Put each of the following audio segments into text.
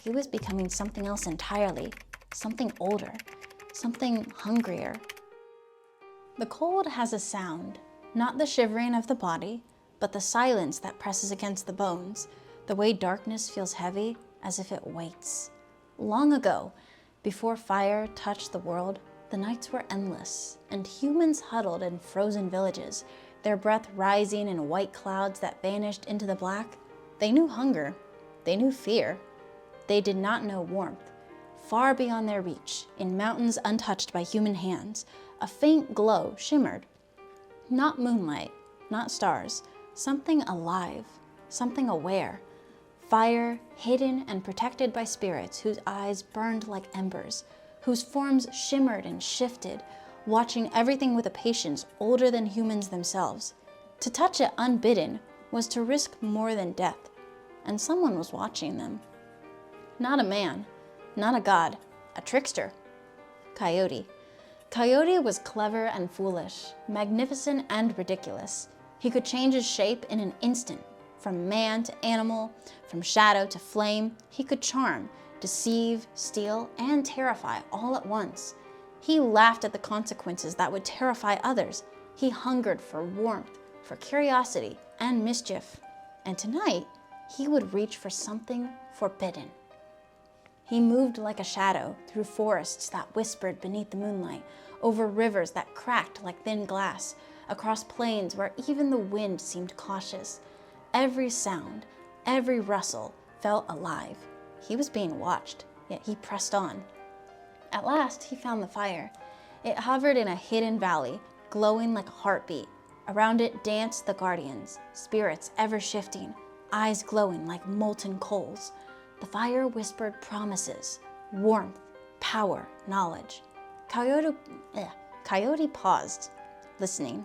he was becoming something else entirely, something older, something hungrier. The cold has a sound, not the shivering of the body, but the silence that presses against the bones, the way darkness feels heavy as if it waits. Long ago, before fire touched the world, the nights were endless, and humans huddled in frozen villages, their breath rising in white clouds that vanished into the black. They knew hunger. They knew fear. They did not know warmth. Far beyond their reach, in mountains untouched by human hands, a faint glow shimmered. Not moonlight, not stars, something alive, something aware. Fire, hidden and protected by spirits whose eyes burned like embers, whose forms shimmered and shifted, watching everything with a patience older than humans themselves. To touch it unbidden was to risk more than death, and someone was watching them. Not a man, not a god, a trickster. Coyote. Coyote was clever and foolish, magnificent and ridiculous. He could change his shape in an instant. From man to animal, from shadow to flame, he could charm, deceive, steal, and terrify all at once. He laughed at the consequences that would terrify others. He hungered for warmth, for curiosity, and mischief. And tonight, he would reach for something forbidden. He moved like a shadow through forests that whispered beneath the moonlight, over rivers that cracked like thin glass, across plains where even the wind seemed cautious. Every sound, every rustle felt alive. He was being watched, yet he pressed on. At last, he found the fire. It hovered in a hidden valley, glowing like a heartbeat. Around it danced the guardians, spirits ever shifting, eyes glowing like molten coals. The fire whispered promises, warmth, power, knowledge. Coyote paused, listening.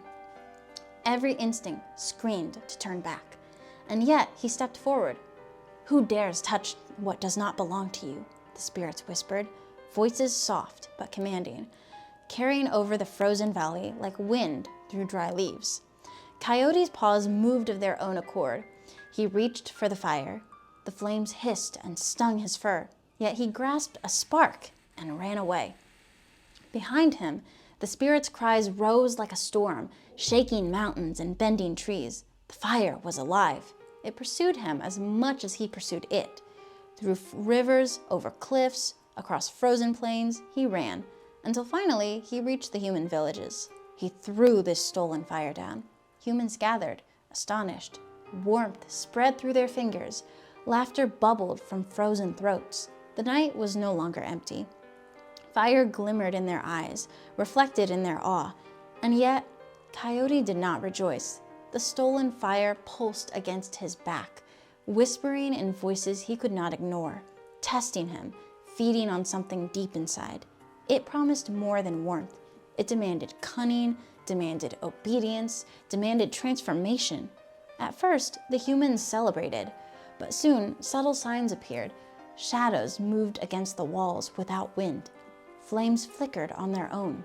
Every instinct screamed to turn back. And yet he stepped forward. "Who dares touch what does not belong to you?" the spirits whispered, voices soft but commanding, carrying over the frozen valley like wind through dry leaves. Coyote's paws moved of their own accord. He reached for the fire. The flames hissed and stung his fur, yet he grasped a spark and ran away. Behind him, the spirits' cries rose like a storm, shaking mountains and bending trees. The fire was alive. It pursued him as much as he pursued it. Through rivers, over cliffs, across frozen plains, he ran, until finally he reached the human villages. He threw this stolen fire down. Humans gathered, astonished. Warmth spread through their fingers. Laughter bubbled from frozen throats. The night was no longer empty. Fire glimmered in their eyes, reflected in their awe. And yet, Coyote did not rejoice. The stolen fire pulsed against his back, whispering in voices he could not ignore, testing him, feeding on something deep inside. It promised more than warmth. It demanded cunning, demanded obedience, demanded transformation. At first, the humans celebrated, but soon subtle signs appeared. Shadows moved against the walls without wind. Flames flickered on their own.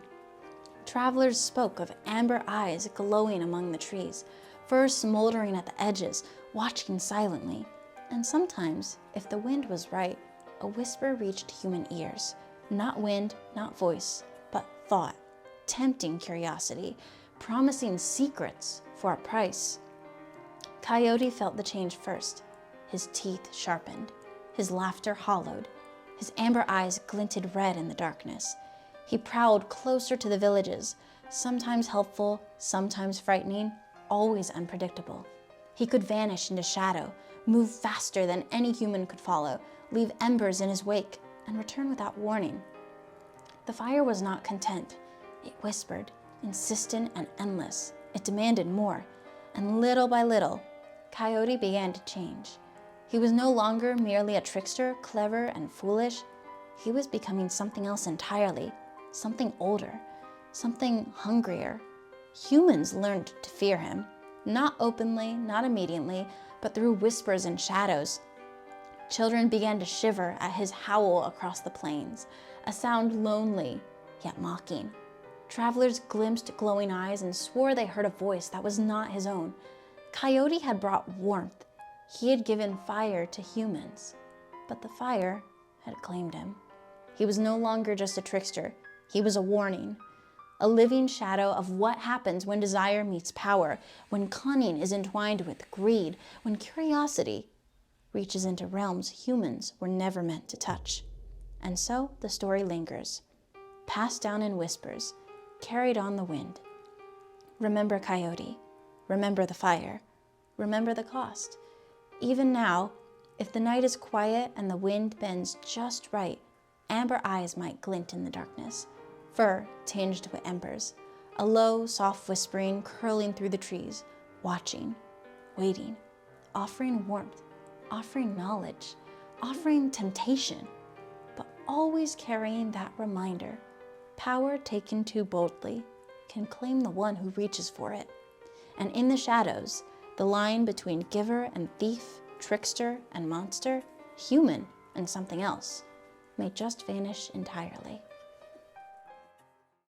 Travelers spoke of amber eyes glowing among the trees, fur smoldering at the edges, watching silently. And sometimes, if the wind was right, a whisper reached human ears. Not wind, not voice, but thought, tempting curiosity, promising secrets for a price. Coyote felt the change first. His teeth sharpened, his laughter hollowed, his amber eyes glinted red in the darkness. He prowled closer to the villages, sometimes helpful, sometimes frightening, always unpredictable. He could vanish into shadow, move faster than any human could follow, leave embers in his wake, and return without warning. The fire was not content. It whispered, insistent and endless. It demanded more, and little by little, Coyote began to change. He was no longer merely a trickster, clever and foolish. He was becoming something else entirely, something older, something hungrier. Humans learned to fear him, not openly, not immediately, but through whispers and shadows. Children began to shiver at his howl across the plains, a sound lonely, yet mocking. Travelers glimpsed glowing eyes and swore they heard a voice that was not his own. Coyote had brought warmth. He had given fire to humans. But the fire had claimed him. He was no longer just a trickster. He was a warning, a living shadow of what happens when desire meets power, when cunning is entwined with greed, when curiosity reaches into realms humans were never meant to touch. And so the story lingers, passed down in whispers, carried on the wind. Remember Coyote, remember the fire, remember the cost. Even now, if the night is quiet and the wind bends just right, amber eyes might glint in the darkness, fur tinged with embers, a low, soft whispering curling through the trees, watching, waiting, offering warmth, offering knowledge, offering temptation, but always carrying that reminder, power taken too boldly can claim the one who reaches for it. And in the shadows, the line between giver and thief, trickster and monster, human and something else, may just vanish entirely.